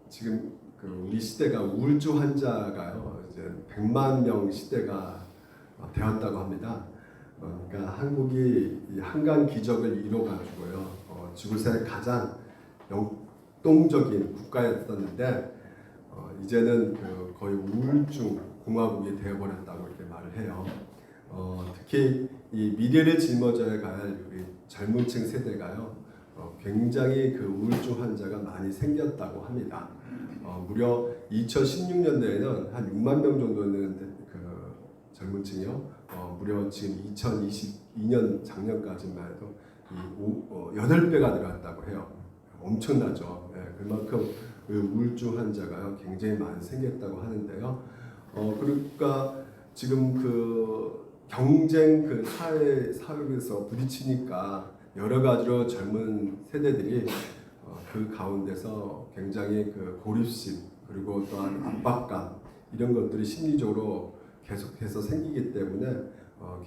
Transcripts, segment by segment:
지금 우리 시대가 우울증 환자가요 이제 100만 명 시대가 되었다고 합니다. 그러니까 한국이 이 한강 기적을 이뤄가지고요 지구상의 가장 역동적인 국가였었는데 이제는 거의 우울증 공화국이 되어버렸다고 이렇게 말을 해요. 특히 이 미래를 짊어져야 할 우리 젊은층 세대가요 굉장히 우울증 환자가 많이 생겼다고 합니다. 무려 2016년도에는 한 6만 명 정도는 젊은층이요. 무려 지금 2022년 작년까지만 해도 8배가 늘었다고 해요. 엄청나죠. 그만큼 우울증 환자가 굉장히 많이 생겼다고 하는데요. 그러니까 지금 경쟁 사회에서 부딪히니까 여러 가지로 젊은 세대들이 그 가운데서 굉장히 고립심 그리고 또한 압박감 이런 것들이 심리적으로 계속해서 생기기 때문에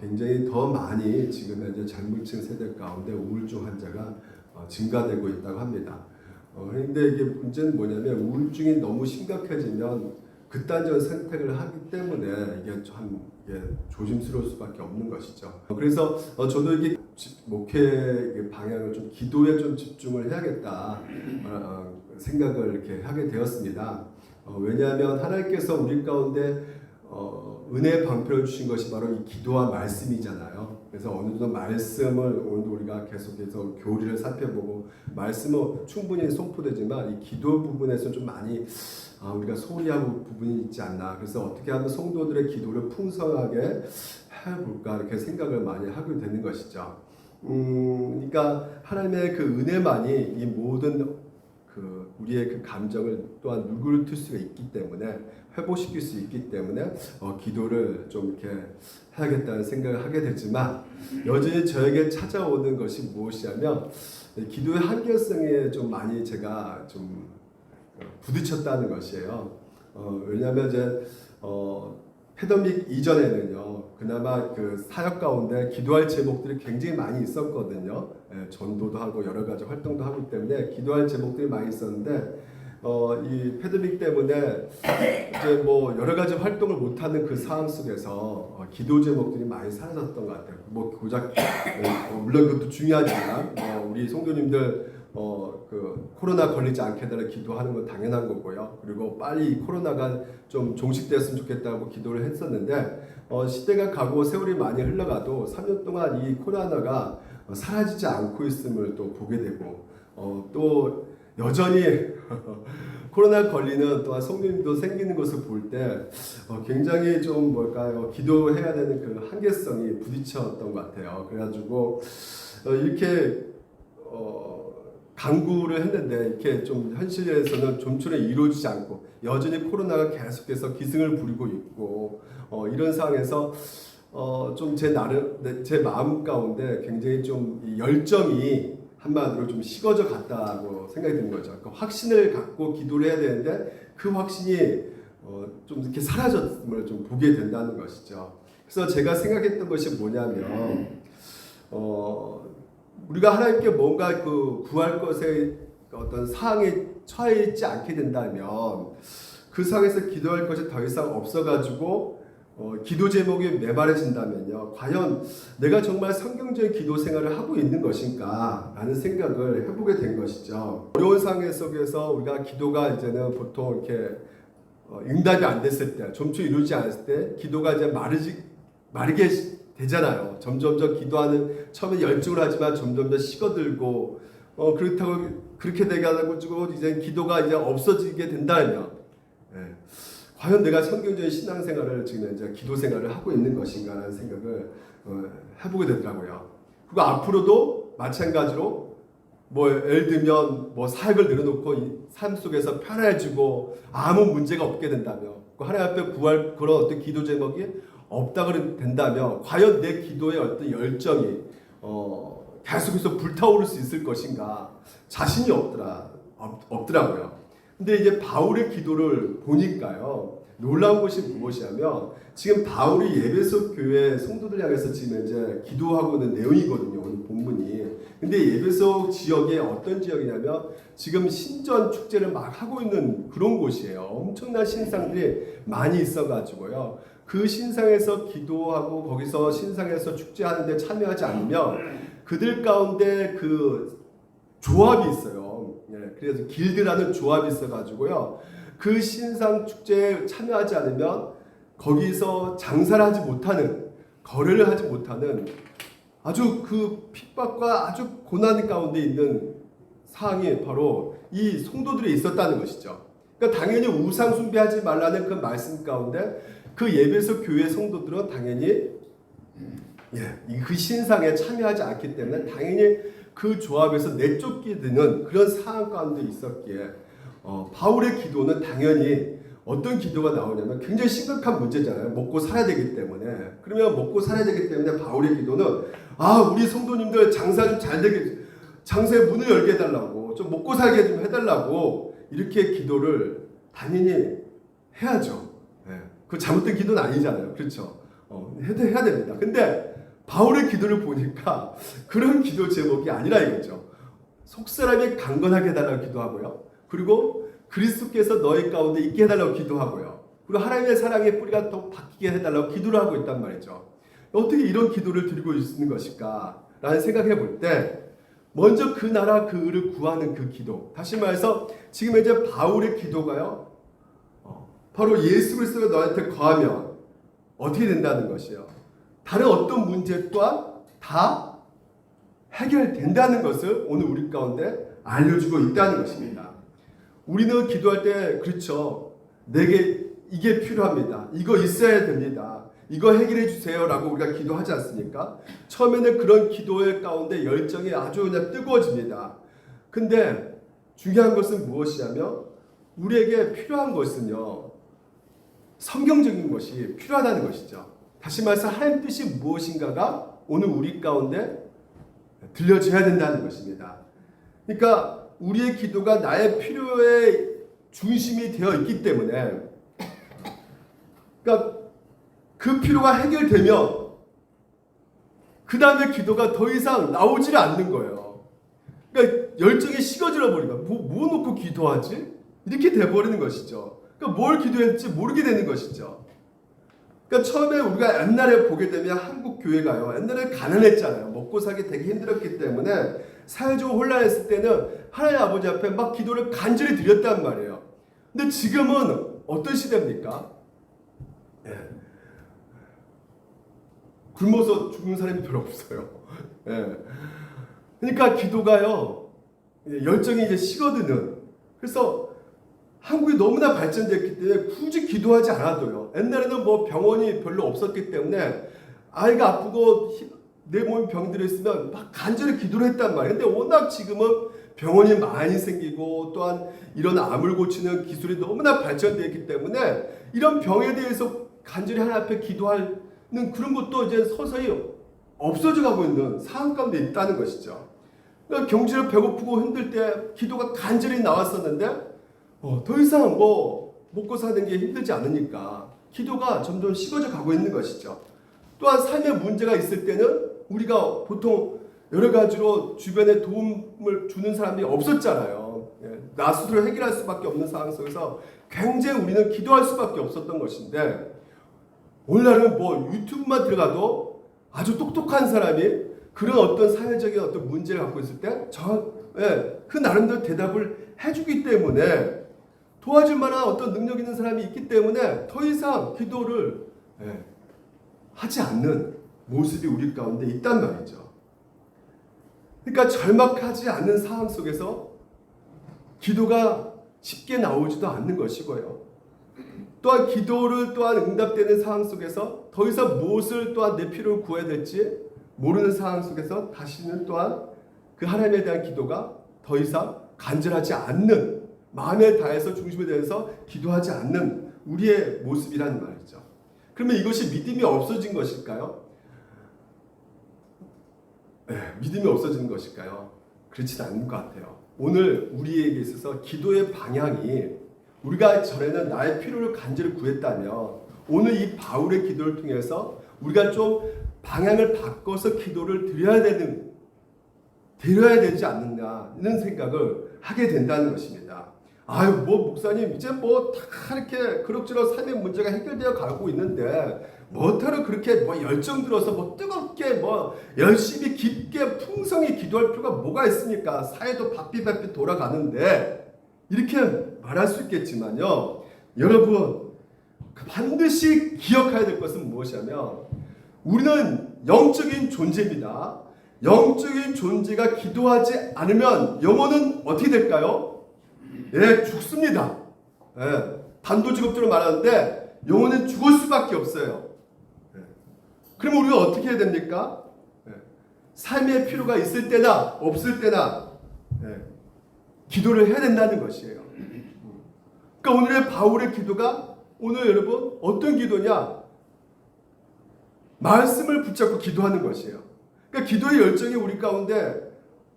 굉장히 더 많이 지금 현재 젊은층 세대 가운데 우울증 환자가 증가되고 있다고 합니다. 그런데 이게 문제는 뭐냐면 우울증이 너무 심각해지면 극단적 선택을 하기 때문에 이게 참 조심스러울 수밖에 없는 것이죠. 그래서 저도 이게 목회 방향을 좀 기도에 좀 집중을 해야겠다 생각을 이렇게 하게 되었습니다. 왜냐하면 하나님께서 우리 가운데 은혜 방편을 주신 것이 바로 이 기도와 말씀이잖아요. 그래서 어느 정도 말씀을 오늘도 우리가 계속해서 교리를 살펴보고 말씀은 충분히 선포되지만 이 기도 부분에서 좀 많이 우리가 소홀히 하고 부분이 있지 않나. 그래서 어떻게 하면 성도들의 기도를 풍성하게 해볼까 이렇게 생각을 많이 하게 되는 것이죠. 그러니까 하나님의 은혜만이 이 모든 우리의 감정을 또한 누구를 틀 수가 있기 때문에 회복시킬 수 있기 때문에 기도를 좀 이렇게 해야겠다는 생각을 하게 되지만 여전히 저에게 찾아오는 것이 무엇이냐면 기도의 한계성에 좀 많이 제가 좀 부딪혔다는 것이에요. 왜냐하면 이제 패더믹 이전에는요 그나마 사역 가운데 기도할 제목들이 굉장히 많이 있었거든요. 전도도 하고 여러 가지 활동도 하기 때문에 기도할 제목들이 많이 있었는데 이 패더믹 때문에 이제 여러 가지 활동을 못하는 그 상황 속에서 기도 제목들이 많이 사라졌던 것 같아요. 고작 물론 그것도 중요하지만 우리 성도님들 코로나 걸리지 않게 해달라 기도하는 건 당연한 거고요. 그리고 빨리 코로나가 좀 종식됐으면 좋겠다고 기도를 했었는데 시대가 가고 세월이 많이 흘러가도 3년 동안 이 코로나가 사라지지 않고 있음을 또 보게 되고 또 여전히 코로나 걸리는 또한 성도님도 생기는 것을 볼 때 굉장히 좀 기도해야 되는 한계성이 부딪혔던 것 같아요. 그래가지고 이렇게 강구를 했는데 이렇게 좀 현실에서는 좀처럼 이루어지지 않고 여전히 코로나가 계속해서 기승을 부리고 있고 이런 상황에서 좀 제 마음 가운데 굉장히 좀 열정이 한마디로 좀 식어져 갔다고 생각이 드는 거죠. 그러니까 확신을 갖고 기도를 해야 되는데 그 확신이 좀 이렇게 사라졌음을 좀 보게 된다는 것이죠. 그래서 제가 생각했던 것이 뭐냐면 우리가 하나님께 뭔가 구할 것에 어떤 상황에 처해 있지 않게 된다면 그 상황에서 기도할 것이 더 이상 없어가지고 기도 제목이 메마르진다면요 과연 내가 정말 성경적인 기도 생활을 하고 있는 것인가 라는 생각을 해보게 된 것이죠. 어려운 상황 속에서 우리가 기도가 이제는 보통 이렇게 응답이 안 됐을 때 좀처럼 이루지 않았을 때 기도가 이제 마르게 되잖아요. 점점점 기도하는 처음에 열중을 하지만 점점점 식어들고 그렇다고 그렇게 되게 하고 이제 기도가 이제 없어지게 된다면 과연 내가 성경적인 신앙생활을 지금 이제 기도 생활을 하고 있는 것인가라는 생각을 해보게 되더라고요. 그리고 앞으로도 마찬가지로 예를 들면 사역을 늘어놓고 삶 속에서 편해지고 아무 문제가 없게 된다면 하나님 앞에 구할 그런 어떤 기도 제목이 없다고 된다면 과연 내 기도의 어떤 열정이 계속해서 불타오를 수 있을 것인가 자신이 없더라고요. 근데 이제 바울의 기도를 보니까요 놀라운 것이 무엇이냐면 지금 바울이 에베소 교회 성도들 향해서 지금 이제 기도하고 있는 내용이거든요. 오늘 본문이. 근데 에베소 지역에 어떤 지역이냐면 지금 신전 축제를 막 하고 있는 그런 곳이에요. 엄청난 신상들이 많이 있어가지고요. 그 신상에서 기도하고 거기서 신상에서 축제하는데 참여하지 않으면 그들 가운데 그 조합이 있어요. 그래서 길드라는 조합이 있어가지고요. 그 신상 축제에 참여하지 않으면 거기서 장사를 하지 못하는, 거래를 하지 못하는 아주 그 핍박과 아주 고난 가운데 있는 상황이 바로 이 성도들이 있었다는 것이죠. 그러니까 당연히 우상 숭배하지 말라는 그 말씀 가운데 그 예배소 교회 성도들은 당연히 그 신상에 참여하지 않기 때문에 당연히 그 조합에서 내쫓기는 그런 상황 가운데 있었기에 바울의 기도는 당연히 어떤 기도가 나오냐면 굉장히 심각한 문제잖아요. 먹고 살아야 되기 때문에. 그러면 먹고 살아야 되기 때문에 바울의 기도는 우리 성도님들 장사 좀 잘 되게, 장사의 문을 열게 해달라고, 좀 먹고 살게 좀 해달라고 이렇게 기도를 당연히 해야죠. 그 잘못된 기도는 아니잖아요. 그렇죠? 해야 됩니다. 근데 바울의 기도를 보니까 그런 기도 제목이 아니라 이거죠. 속사람이 강건하게 해달라고 기도하고요. 그리고 그리스도께서 너희 가운데 있게 해달라고 기도하고요. 그리고 하나님의 사랑의 뿌리가 더 바뀌게 해달라고 기도를 하고 있단 말이죠. 어떻게 이런 기도를 드리고 있는 것일까? 라는 생각해 볼 때 먼저 그 나라 그 의를 구하는 그 기도. 다시 말해서 지금 이제 바울의 기도가요. 바로 예수 그리스도가 너한테 거하면 어떻게 된다는 것이에요. 다른 어떤 문제 또한 다 해결된다는 것을 오늘 우리 가운데 알려주고 있다는 것입니다. 우리는 기도할 때 그렇죠. 내게 이게 필요합니다. 이거 있어야 됩니다. 이거 해결해 주세요 라고 우리가 기도하지 않습니까? 처음에는 그런 기도의 가운데 열정이 아주 그냥 뜨거워집니다. 근데 중요한 것은 무엇이냐면 우리에게 필요한 것은요. 성경적인 것이 필요하다는 것이죠. 다시 말해서 하나님 뜻이 무엇인가가 오늘 우리 가운데 들려져야 된다는 것입니다. 그러니까 우리의 기도가 나의 필요의 중심이 되어 있기 때문에 그러니까 그 필요가 해결되면 그 다음에 기도가 더 이상 나오질 않는 거예요. 그러니까 열정이 식어져 버리니까 뭐 놓고 기도하지? 이렇게 돼버리는 것이죠. 그러니까 뭘 기도했지 모르게 되는 것이죠. 그러니까 처음에 우리가 옛날에 보게 되면 한국 교회가요. 옛날에 가난했잖아요. 먹고 살기 되게 힘들었기 때문에 사회적으로 혼란했을 때는 하나님 아버지 앞에 막 기도를 간절히 드렸단 말이에요. 근데 지금은 어떤 시대입니까? 굶어서 죽는 사람이 별로 없어요. 그러니까 기도가요. 열정이 이제 식어드는. 그래서 한국이 너무나 발전됐기 때문에 굳이 기도하지 않아도요. 옛날에는 뭐 병원이 별로 없었기 때문에 아이가 아프고 내 몸에 병들어 있으면 막 간절히 기도를 했단 말이에요. 근데 워낙 지금은 병원이 많이 생기고 또한 이런 암을 고치는 기술이 너무나 발전되어 있기 때문에 이런 병에 대해서 간절히 하나님 앞에 기도하는 그런 것도 이제 서서히 없어져 가고 있는 상황 가운데 있다는 것이죠. 그러니까 경제를 배고프고 힘들 때 기도가 간절히 나왔었는데 더 이상 뭐 먹고 사는 게 힘들지 않으니까 기도가 점점 식어져 가고 있는 것이죠. 또한 삶의 문제가 있을 때는 우리가 보통 여러 가지로 주변에 도움을 주는 사람이 없었잖아요. 나 스스로 해결할 수밖에 없는 상황 속에서 굉장히 우리는 기도할 수밖에 없었던 것인데 오늘날은 뭐 유튜브만 들어가도 아주 똑똑한 사람이 그런 어떤 사회적인 어떤 문제를 갖고 있을 때 그 나름대로 대답을 해주기 때문에 도와줄 만한 어떤 능력 있는 사람이 있기 때문에 더 이상 기도를 하지 않는 모습이 우리 가운데 있단 말이죠. 그러니까 절박하지 않는 상황 속에서 기도가 쉽게 나오지도 않는 것이고요. 또한 기도를 또한 응답되는 상황 속에서 더 이상 무엇을 또한 내 필요를 구해야 될지 모르는 상황 속에서 다시는 또한 그 하나님에 대한 기도가 더 이상 간절하지 않는 마음에 다해서 중심에 대해서 기도하지 않는 우리의 모습이라는 말이죠. 그러면 이것이 믿음이 없어진 것일까요? 믿음이 없어지는 것일까요? 그렇지는 않은 것 같아요. 오늘 우리에게 있어서 기도의 방향이 우리가 전에는 나의 필요를 간절히 구했다면 오늘 이 바울의 기도를 통해서 우리가 좀 방향을 바꿔서 기도를 드려야 되지 않느냐는 생각을 하게 된다는 것입니다. 아유, 뭐 목사님 이제 뭐 다 이렇게 그럭저럭 삶의 문제가 해결되어 가고 있는데 뭐하러 그렇게 뭐 열정 들어서 뭐 뜨겁게 뭐 열심히 깊게 풍성히 기도할 필요가 뭐가 있습니까? 사회도 바삐바삐 돌아가는데 이렇게 말할 수 있겠지만요, 여러분 반드시 기억해야 될 것은 무엇이냐면 우리는 영적인 존재입니다. 영적인 존재가 기도하지 않으면 영혼은 어떻게 될까요? 예, 죽습니다. 예, 단도직입적으로 말하는데 영혼은 죽을 수밖에 없어요. 예. 그럼 우리가 어떻게 해야 됩니까? 예. 삶의 필요가 있을 때나 없을 때나 예, 기도를 해야 된다는 것이에요. 그러니까 오늘의 바울의 기도가 오늘 여러분 어떤 기도냐? 말씀을 붙잡고 기도하는 것이에요. 그러니까 기도의 열정이 우리 가운데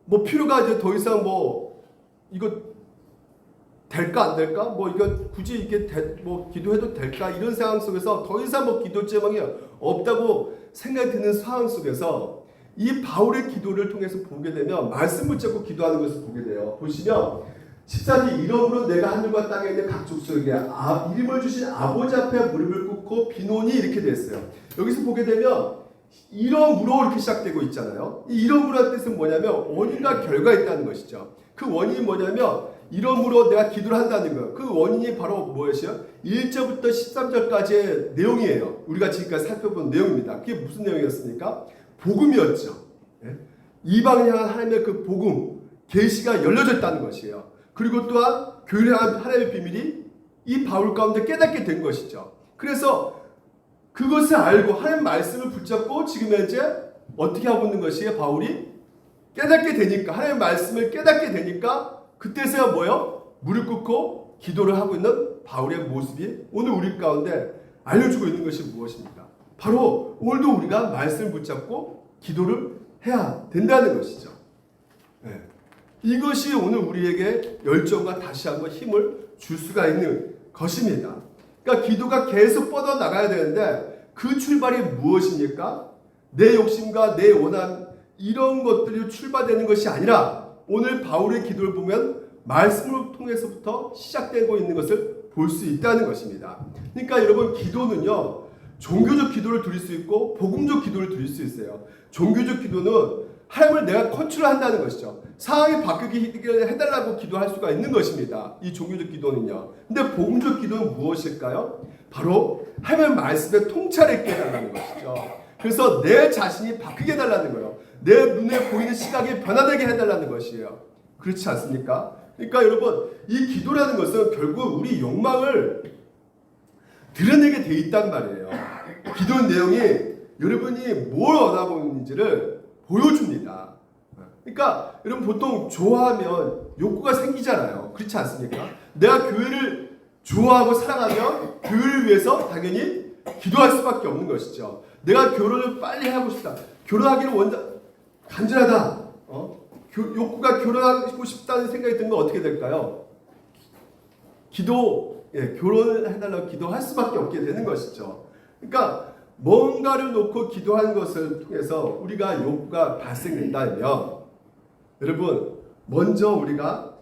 뭐 필요가 이제 더 이상 뭐 이거 될까 안 될까? 뭐 이거 굳이 이게 뭐 기도해도 될까? 이런 상황 속에서 더 이상 뭐 기도 제목이 없다고 생각이 드는 상황 속에서 이 바울의 기도를 통해서 보게 되면 말씀 붙잡고 기도하는 것을 보게 돼요. 보시면 14절 이러므로 내가 하늘과 땅에 있는 각 족속에게 이름을 주신 아버지 앞에 무릎을 꿇고 비노니 이렇게 됐어요. 여기서 보게 되면 이러므로 이렇게 시작되고 있잖아요. 이 이러므로의 뜻은 뭐냐면 원인과 결과가 있다는 것이죠. 그 원인이 뭐냐면 이러므로 내가 기도를 한다는 거예요. 그 원인이 바로 무엇이요? 1절부터 13절까지의 내용이에요. 우리가 지금까지 살펴본 내용입니다. 그게 무슨 내용이었습니까? 복음이었죠. 이방을 향한 하나님의 그 복음, 계시가 열려졌다는 것이에요. 그리고 또한 교회를 향한 하나님의 비밀이 이 바울 가운데 깨닫게 된 것이죠. 그래서 그것을 알고 하나님 말씀을 붙잡고 지금 현재 어떻게 하고 있는 것이에요? 바울이 깨닫게 되니까, 하나님 말씀을 깨닫게 되니까 그때서야 뭐요? 무릎 꿇고 기도를 하고 있는 바울의 모습이 오늘 우리 가운데 알려주고 있는 것이 무엇입니까? 바로 오늘도 우리가 말씀을 붙잡고 기도를 해야 된다는 것이죠. 네. 이것이 오늘 우리에게 열정과 다시 한번 힘을 줄 수가 있는 것입니다. 그러니까 기도가 계속 뻗어나가야 되는데 그 출발이 무엇입니까? 내 욕심과 내 원한 이런 것들이 출발되는 것이 아니라 오늘 바울의 기도를 보면 말씀을 통해서부터 시작되고 있는 것을 볼 수 있다는 것입니다. 그러니까 여러분 기도는요, 종교적 기도를 드릴 수 있고 복음적 기도를 드릴 수 있어요. 종교적 기도는 하나님을 내가 컨트롤한다는 것이죠. 상황이 바뀌게 해달라고 기도할 수가 있는 것입니다. 이 종교적 기도는요. 근데 복음적 기도는 무엇일까요? 바로 하나님의 말씀에 통찰을 있게 해달라는 것이죠. 그래서 내 자신이 바뀌게 해달라는 거예요. 내 눈에 보이는 시각이 변화되게 해달라는 것이에요. 그렇지 않습니까? 그러니까 여러분 이 기도라는 것은 결국 우리 욕망을 드러내게 돼 있단 말이에요. 기도 내용이 여러분이 뭘 원하고 있는지를 보여줍니다. 그러니까 여러분 보통 좋아하면 욕구가 생기잖아요. 그렇지 않습니까? 내가 교회를 좋아하고 사랑하면 교회를 위해서 당연히 기도할 수밖에 없는 것이죠. 내가 결혼을 빨리 하고 싶다. 결혼하기를 간절하다. 욕구가 결혼하고 싶다는 생각이 들면 어떻게 될까요? 결혼을 해달라고 기도할 수밖에 없게 되는 것이죠. 그러니까 뭔가를 놓고 기도하는 것을 통해서 우리가 욕구가 발생된다면 여러분 먼저 우리가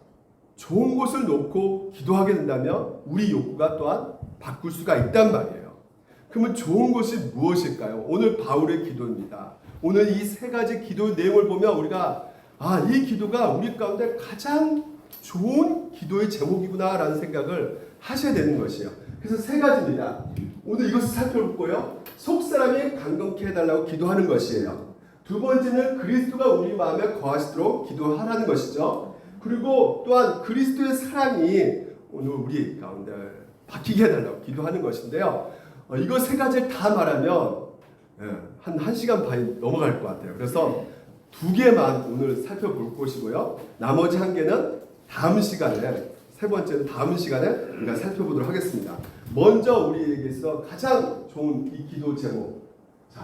좋은 것을 놓고 기도하게 된다면 우리 욕구가 또한 바꿀 수가 있단 말이에요. 그러면 좋은 것이 무엇일까요? 오늘 바울의 기도입니다. 오늘 이 세 가지 기도의 내용을 보면 우리가 이 기도가 우리 가운데 가장 좋은 기도의 제목이구나 라는 생각을 하셔야 되는 것이에요. 그래서 세 가지입니다. 오늘 이것을 살펴볼고요. 속사람이 강건케 해달라고 기도하는 것이에요. 두 번째는 그리스도가 우리 마음에 거하시도록 기도하라는 것이죠. 그리고 또한 그리스도의 사랑이 오늘 우리 가운데 바뀌게 해달라고 기도하는 것인데요. 이거 세 가지를 다 말하면 한 1시간 반이 넘어갈 것 같아요. 그래서 두 개만 오늘 살펴볼 것이고요. 나머지 한 개는 다음 시간에, 세 번째는 다음 시간에 우리가 살펴보도록 하겠습니다. 먼저 우리에게서 가장 좋은 이 기도 제목,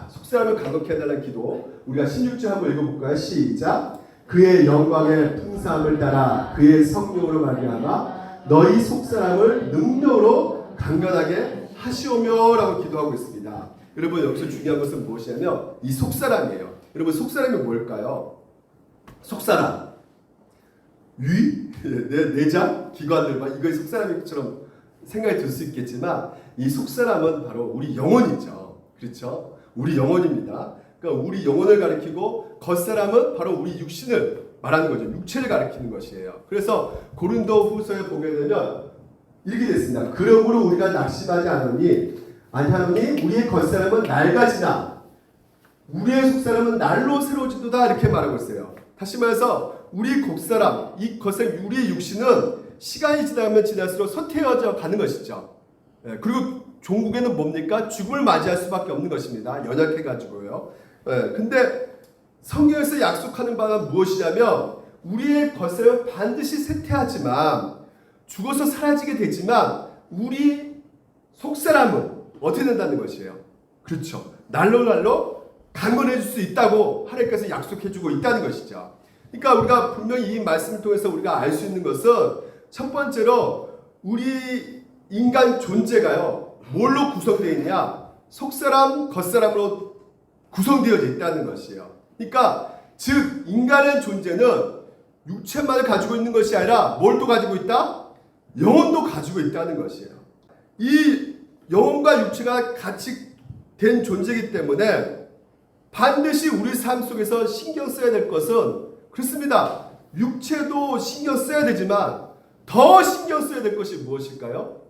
속사람을 강건케 해달라는 기도, 우리가 16절 한번 읽어볼까요? 시작. 그의 영광의 풍성함을 따라 그의 성령으로 말미암아 너희 속사람을 능력으로 강건하게 하시오며라고 기도하고 있습니다. 여러분 여기서 중요한 것은 무엇이냐면 이 속사람이에요. 여러분 속사람이 뭘까요? 속사람 위? 내장? 기관들 이거 속사람처럼 생각이 들 수 있겠지만 이 속사람은 바로 우리 영혼이죠. 그렇죠? 우리 영혼입니다. 그러니까 우리 영혼을 가리키고 겉사람은 바로 우리 육신을 말하는 거죠. 육체를 가리키는 것이에요. 그래서 고린도 후서에 보게 되면 이렇게 됐습니다. 그러므로 우리가 낙심하지 아니하노니 우리의 겉사람은 낡아지나 우리의 속사람은 날로 새로워지도다 이렇게 말하고 있어요. 다시 말해서 우리 겉사람, 이 겉사람 우리의 육신은 시간이 지나면 지날수록 쇠퇴해져 가는 것이죠. 그리고 종국에는 뭡니까? 죽음을 맞이할 수밖에 없는 것입니다. 연약해가지고요. 근데 성경에서 약속하는 바가 무엇이냐면 우리의 겉사람은 반드시 쇠퇴하지만 죽어서 사라지게 되지만 우리 속사람은 어떻게 된다는 것이에요. 그렇죠. 날로 강건해질 수 있다고 하나님께서 약속해주고 있다는 것이죠. 그러니까 우리가 분명히 이 말씀을 통해서 우리가 알 수 있는 것은 첫 번째로 우리 인간 존재가요. 뭘로 구성되어 있냐? 속사람, 겉사람으로 구성되어져 있다는 것이에요. 그러니까 즉 인간의 존재는 육체만을 가지고 있는 것이 아니라 뭘 또 가지고 있다? 영혼도 가지고 있다는 것이에요. 이 영혼과 육체가 같이 된 존재이기 때문에 반드시 우리 삶 속에서 신경 써야 될 것은 그렇습니다. 육체도 신경 써야 되지만 더 신경 써야 될 것이 무엇일까요?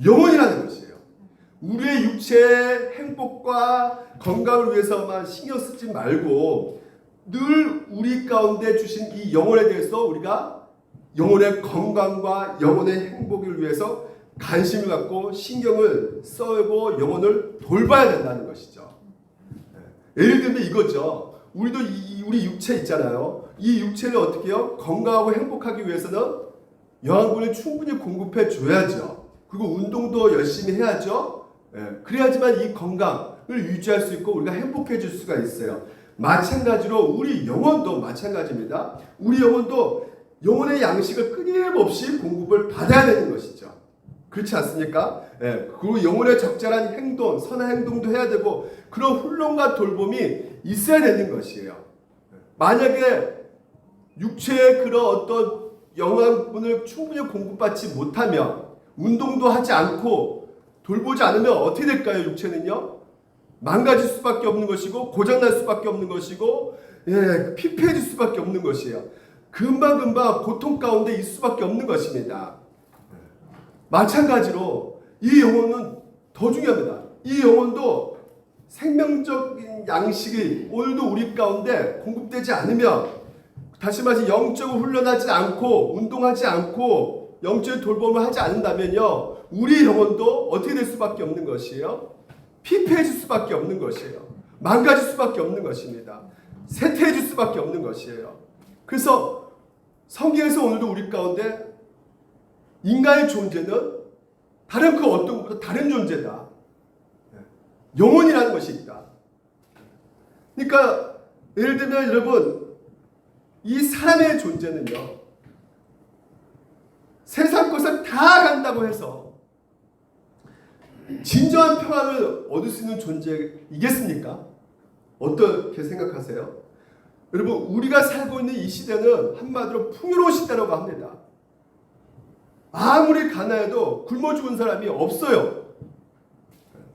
영혼이라는 것이에요. 우리의 육체의 행복과 건강을 위해서만 신경 쓰지 말고 늘 우리 가운데 주신 이 영혼에 대해서 우리가 영혼의 건강과 영혼의 행복을 위해서 관심을 갖고 신경을 써고 영혼을 돌봐야 된다는 것이죠. 예를 들면 이거죠. 우리도 우리 육체 있잖아요. 이 육체를 어떻게 해요? 건강하고 행복하기 위해서는 영양분을 충분히 공급해 줘야죠. 그리고 운동도 열심히 해야죠. 그래야지만 이 건강을 유지할 수 있고 우리가 행복해질 수가 있어요. 마찬가지로 우리 영혼도 마찬가지입니다. 우리 영혼도 영혼의 양식을 끊임없이 공급을 받아야 되는 것이죠. 그렇지 않습니까? 그리고 영혼의 적절한 행동, 선한 행동도 해야 되고 그런 훈련과 돌봄이 있어야 되는 것이에요. 만약에 육체의 그런 어떤 영양분을 충분히 공급받지 못하면 운동도 하지 않고 돌보지 않으면 어떻게 될까요? 육체는요? 망가질 수밖에 없는 것이고 고장날 수밖에 없는 것이고 피폐해질 수밖에 없는 것이에요. 금방금방 고통 가운데 있을 수밖에 없는 것입니다. 마찬가지로 이 영혼은 더 중요합니다. 이 영혼도 생명적인 양식이 오늘도 우리 가운데 공급되지 않으면 다시 말해서 영적으로 훈련하지 않고 운동하지 않고 영적인 돌봄을 하지 않는다면요 우리 영혼도 어떻게 될 수밖에 없는 것이에요? 피폐해질 수밖에 없는 것이에요. 망가질 수밖에 없는 것입니다. 쇠퇴해질 수밖에 없는 것이에요. 그래서 성경에서 오늘도 우리 가운데 인간의 존재는 다른 그 어떤 것보다 다른 존재다. 영혼이라는 것이 있다. 그러니까 예를 들면 여러분 이 사람의 존재는요 세상 것을 다 간다고 해서 진정한 평안을 얻을 수 있는 존재이겠습니까? 어떻게 생각하세요? 여러분 우리가 살고 있는 이 시대는 한마디로 풍요로운 시대라고 합니다. 아무리 가난해도 굶어 죽은 사람이 없어요.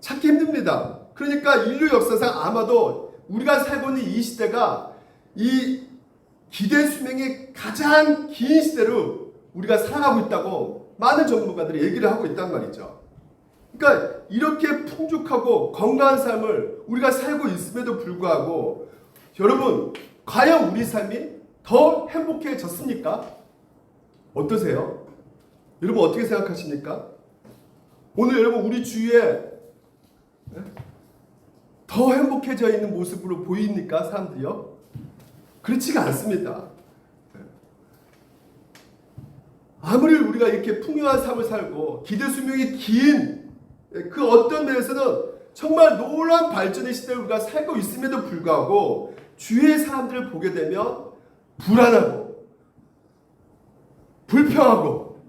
찾기 힘듭니다. 그러니까 인류 역사상 아마도 우리가 살고 있는 이 시대가 이 기대 수명의 가장 긴 시대로 우리가 살아가고 있다고 많은 전문가들이 얘기를 하고 있단 말이죠. 그러니까 이렇게 풍족하고 건강한 삶을 우리가 살고 있음에도 불구하고 여러분 과연 우리 삶이 더 행복해졌습니까? 어떠세요? 여러분 어떻게 생각하십니까? 오늘 여러분 우리 주위에 더 행복해져 있는 모습으로 보입니까? 사람들이요? 그렇지가 않습니다. 아무리 우리가 이렇게 풍요한 삶을 살고 기대 수명이 긴 그 어떤 면에서는 정말 놀라운 발전의 시대를 우리가 살고 있음에도 불구하고 주위의 사람들을 보게 되면 불안하고 불평하고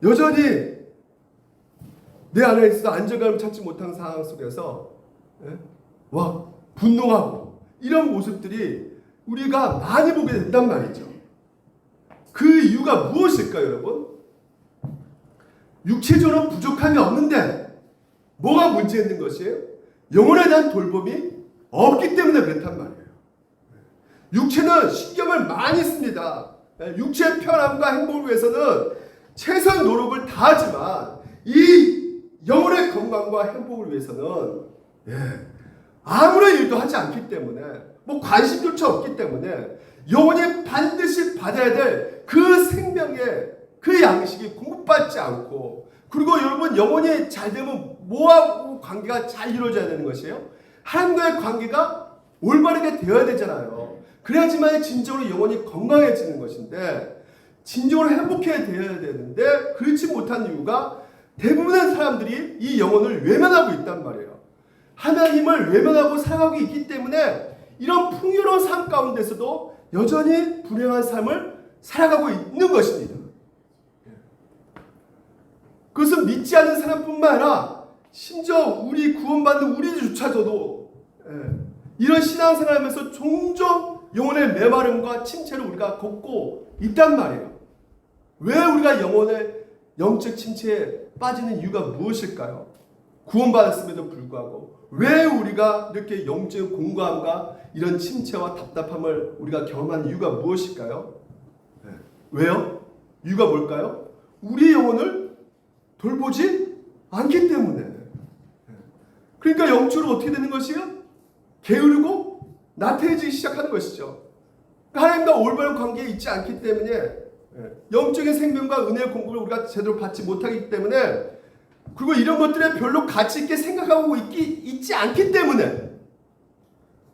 여전히 내 안에 있어 안정감을 찾지 못한 상황 속에서 와 분노하고 이런 모습들이 우리가 많이 보게 된단 말이죠. 그 이유가 무엇일까요, 여러분? 육체적으로 부족함이 없는데 뭐가 문제 있는 것이에요? 영혼에 대한 돌봄이 없기 때문에 그렇단 말이에요. 육체는 신경을 많이 씁니다. 육체의 편함과 행복을 위해서는 최선 노력을 다하지만 이 영혼의 건강과 행복을 위해서는 아무런 일도 하지 않기 때문에 뭐 관심조차 없기 때문에 영혼이 반드시 받아야 될 그 생명의 그 양식이 공급받지 않고, 그리고 여러분 영혼이 잘 되면 뭐하고 관계가 잘 이루어져야 되는 것이에요? 하나님과의 관계가 올바르게 되어야 되잖아요. 그래야지만 진정으로 영혼이 건강해지는 것인데, 진정으로 행복해야 되어야 되는데 그렇지 못한 이유가 대부분의 사람들이 이 영혼을 외면하고 있단 말이에요. 하나님을 외면하고 살아가고 있기 때문에 이런 풍요로운 삶 가운데서도 여전히 불행한 삶을 살아가고 있는 것입니다. 그것은 믿지 않는 사람뿐만 아니라 심지어 우리 구원받는 우리조차도 이런 신앙생활을 하면서 종종 영혼의 메마름과 침체를 우리가 겪고 있단 말이에요. 왜 우리가 영혼의 영적 침체에 빠지는 이유가 무엇일까요? 구원받았음에도 불구하고 왜 우리가 이렇게 영적 공고함과 이런 침체와 답답함을 우리가 경험하는 이유가 무엇일까요? 왜요? 이유가 뭘까요? 우리 영혼을 돌보지 않기 때문에. 그러니까 영적으로 어떻게 되는 것이요? 게으르고 나태해지기 시작하는 것이죠. 하나님과 올바른 관계에 있지 않기 때문에, 영적인 생명과 은혜의 공급을 우리가 제대로 받지 못하기 때문에, 그리고 이런 것들에 별로 가치 있게 생각하고 있지 않기 때문에,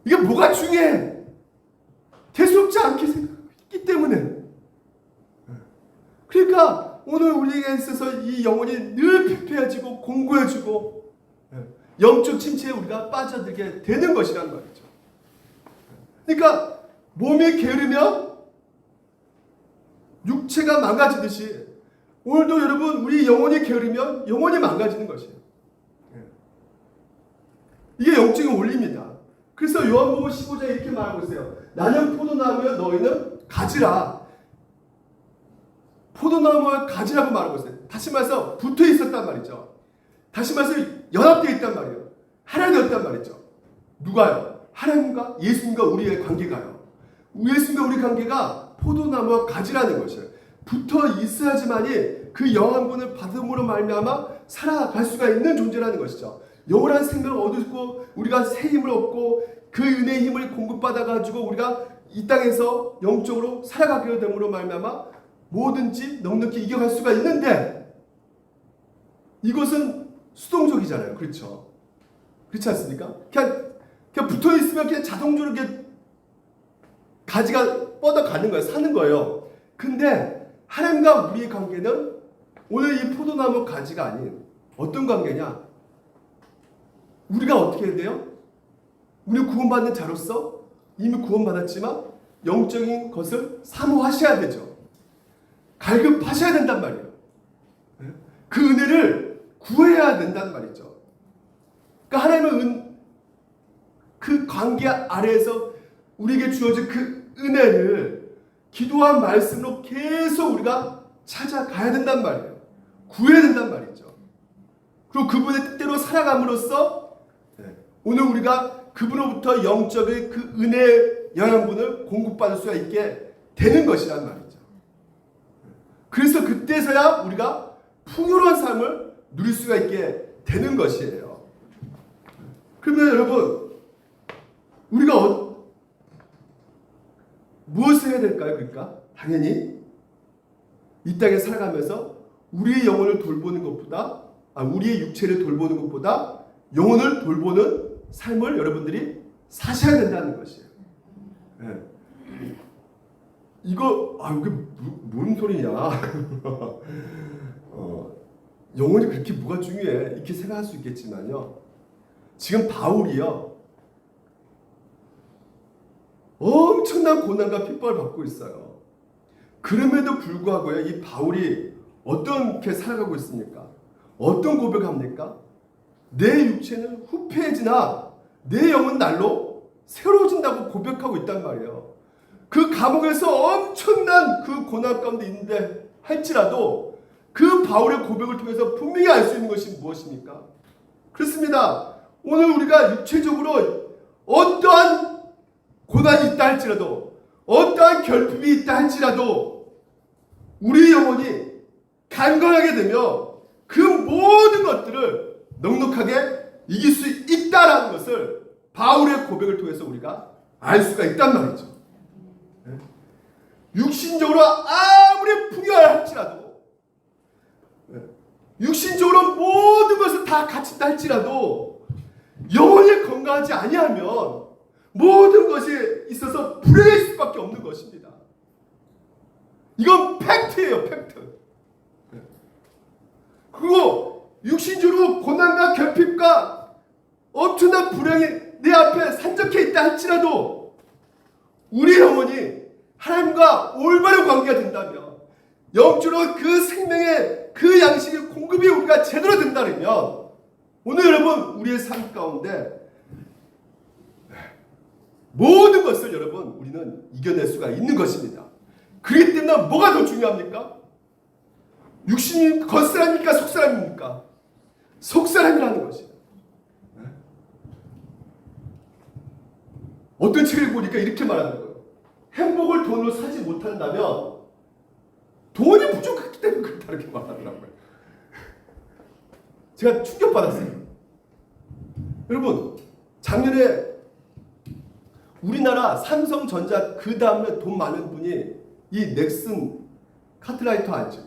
이게 뭐가 중요해? 대수롭지 않게 생각하고 있기 때문에. 그러니까 오늘 우리에게 있어서 이 영혼이 늘 피폐해지고 공고해지고 영적 침체에 우리가 빠져들게 되는 것이란 말이죠. 그러니까 몸이 게으르면 육체가 망가지듯이 오늘도 여러분 우리 영혼이 게으르면 영혼이 망가지는 것이에요. 이게 영적인 원리입니다. 그래서 요한복음 15장에 이렇게 말하고 있어요. 나는 포도나무여 너희는 가지라. 포도나무와 가지라고 말하고 있어요. 다시 말해서 붙어 있었단 말이죠. 다시 말해서 연합되어 있단 말이에요. 하나 되었단 말이죠. 누가요? 하나님과 예수님과 우리의 관계가요. 예수님과 우리 관계가 포도나무와 가지라는 것이에요. 붙어 있어야지만이 그 영양분을 받음으로 말미암아 살아갈 수가 있는 존재라는 것이죠. 영원한 생명을 얻고 우리가 새 힘을 얻고 그 은혜의 힘을 공급받아가지고 우리가 이 땅에서 영적으로 살아가게 됨으로 말미암아 뭐든지 넉넉히 이겨갈 수가 있는데, 이것은 수동적이잖아요. 그렇죠? 그렇지 않습니까? 그냥 붙어 있으면 그냥 자동적으로 이렇게 가지가 뻗어가는 거예요. 사는 거예요. 근데 하나님과 우리의 관계는 오늘 이 포도나무 가지가 아닌 어떤 관계냐? 우리가 어떻게 해야 돼요? 우리 구원받는 자로서 이미 구원받았지만 영적인 것을 사모하셔야 되죠. 갈급하셔야 된단 말이에요. 그 은혜를 구해야 된단 말이죠. 그러니까 하나님은 그 관계 아래에서 우리에게 주어진 그 은혜를 기도와 말씀으로 계속 우리가 찾아가야 된단 말이에요. 구해야 된단 말이죠. 그리고 그분의 뜻대로 살아감으로써 오늘 우리가 그분으로부터 영적인 그 은혜의 영양분을 공급받을 수가 있게 되는 것이란 말이죠. 그래서 그때서야 우리가 풍요로운 삶을 누릴 수가 있게 되는 것이에요. 그러면 여러분, 우리가 무엇을 해야 될까요? 그러니까 당연히 이 땅에 살아가면서 우리의 영혼을 돌보는 것보다, 우리의 육체를 돌보는 것보다 영혼을 돌보는 삶을 여러분들이 사셔야 된다는 것이에요. 이거 이게 뭔 소리냐? 영혼이 그렇게 뭐가 중요해? 이렇게 생각할 수 있겠지만요. 지금 바울이요, 엄청난 고난과 핍박을 받고 있어요. 그럼에도 불구하고요, 이 바울이 어떻게 살아가고 있습니까? 어떤 고백합니까? 내 육체는 후패해지나 내 영은 날로 새로워진다고 고백하고 있단 말이에요. 그 감옥에서 엄청난 그 고난 가운데 있는데 할지라도 그 바울의 고백을 통해서 분명히 알 수 있는 것이 무엇입니까? 그렇습니다. 오늘 우리가 육체적으로 어떠한 고난이 있다 할지라도, 어떠한 결핍이 있다 할지라도 우리 영혼이 강건하게 되며 그 모든 것들을 넉넉하게 이길 수 있다라는 것을 바울의 고백을 통해서 우리가 알 수가 있단 말이죠. 육신적으로 아무리 풍요할지라도, 육신적으로 모든 것을 다 갖춘다 할지라도 영혼이 건강하지 아니하면 모든 것이 있어서 불행할 수밖에 없는 것입니다. 이건 팩트예요, 팩트. 그리고 육신적으로 고난과 결핍과 엄청난 불행이 내 앞에 산적해 있다 할지라도 우리 영혼이 하나님과 올바른 관계가 된다면, 영적으로 그 생명의 그 양식의 공급이 우리가 제대로 된다면 오늘 여러분 우리의 삶 가운데 모든 것을 여러분 우리는 이겨낼 수가 있는 것입니다. 그렇기 때문에 뭐가 더 중요합니까? 육신이 겉사람입니까? 속사람입니까? 속사람이라는 것이에요. 어떤 책을 보니까 이렇게 말하는 거예요. 행복을 돈으로 사지 못한다면 돈이 부족하기 때문에 그렇다 이렇게 말하더라고요. 제가 충격받았어요. 여러분 작년에 우리나라 삼성전자 그 다음에 돈 많은 분이 이 넥슨 카트라이터 알죠?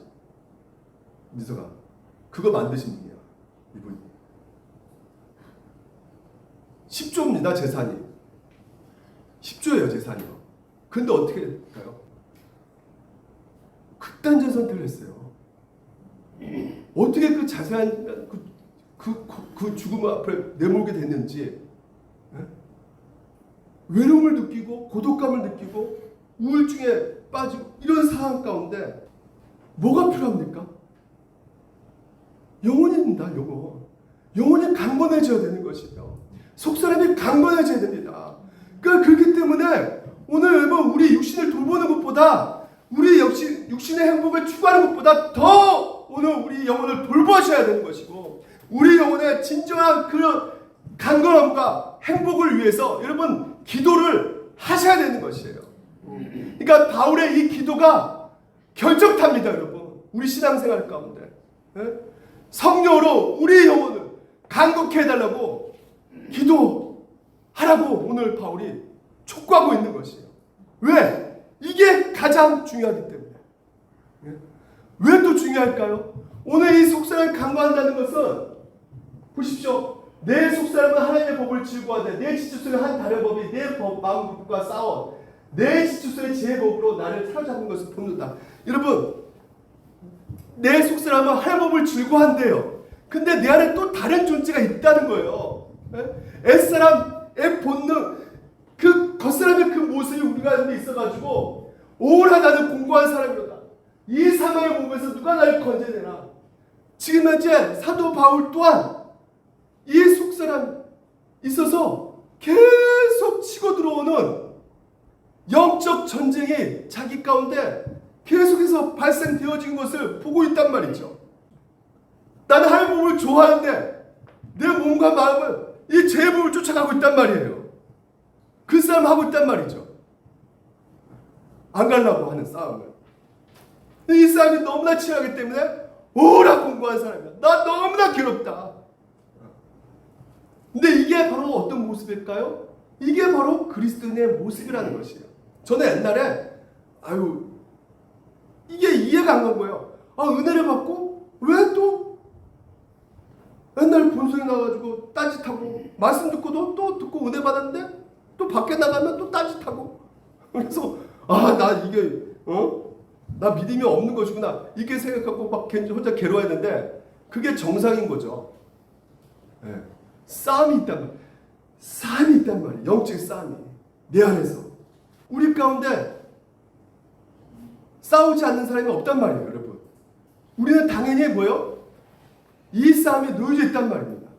미소가 그거 만드신 분이야. 이분이 10조입니다 재산이. 10조예요 재산이요. 근데 어떻게 될까요? 극단적 선택을 했어요. 어떻게 그 자세한 그 죽음 앞에 내몰게 됐는지, 외로움을 느끼고 고독감을 느끼고 우울증에 빠지고 이런 상황 가운데 뭐가 필요합니까? 영혼입니다. 영혼이 강건해져야 되는 것이죠. 속사람이 강건해져야 됩니다. 그러니까 그렇기 때문에 오늘 여러분 우리 육신을 돌보는 것보다, 우리 역시 육신의 행복을 추구하는 것보다 더 오늘 우리 영혼을 돌보셔야 되는 것이고, 우리 영혼의 진정한 그 강건함과 행복을 위해서 여러분 기도를 하셔야 되는 것이에요. 그러니까 바울의 이 기도가 결정탑니다. 여러분 우리 신앙생활 가운데 성령으로 우리 영혼을 강건케 해달라고 기도하라고 오늘 바울이 촉구하고 있는 것이에요. 왜? 이게 가장 중요하기 때문에. 왜 또 중요할까요? 오늘 이 속사람을 강구한다는 것은 보십시오. 내 속사람은 하나님의 법을 즐거워하되 내 지체소의 한 다른 법이 내 마음 법과 싸워 내 지체소의 제 법으로 나를 사로잡은 것을 본다. 여러분 내 속사람은 하나님의 법을 즐거워한대요. 근데 내 안에 또 다른 존재가 있다는 거예요. 옛사람의 본능, 그 겉사람의 그 모습이 우리가 안에 있어가지고 오라 나는 공고한 사람이로다. 이 사망의 몸에서 누가 나를 건져내나. 지금 현재 사도 바울 또한 이 속사람 있어서 계속 치고 들어오는 영적 전쟁이 자기 가운데 계속해서 발생되어진 것을 보고 있단 말이죠. 나는 하나님의 몸을 좋아하는데 내 몸과 마음은 이 죄의 몸을 쫓아가고 있단 말이에요. 그 싸움 하고 있단 말이죠. 안 가려고 하는 싸움을. 이 싸움이 너무나 치열하기 때문에 오라 공고한 사람이야. 나 너무나 괴롭다. 근데 이게 바로 어떤 모습일까요? 이게 바로 그리스도인의 모습이라는 것이에요. 저는 옛날에 이게 이해가 안 간 거예요. 은혜를 받고 왜 또 옛날 본성이 나가지고 딴짓하고, 말씀 듣고도 또 듣고 은혜 받았는데 또 밖에 나가면 또 딴짓하고. 그래서 나 이게 나 믿음이 없는 것이구나 이렇게 생각하고 막 혼자 괴로워했는데 그게 정상인 거죠. 네. 싸움이 있단 말이에요. 영적 싸움이 내 안에서. 우리 가운데 싸우지 않는 사람이 없단 말이에요. 여러분 우리는 당연히 뭐요? 이 싸움에 놓여져 있단 말입니다.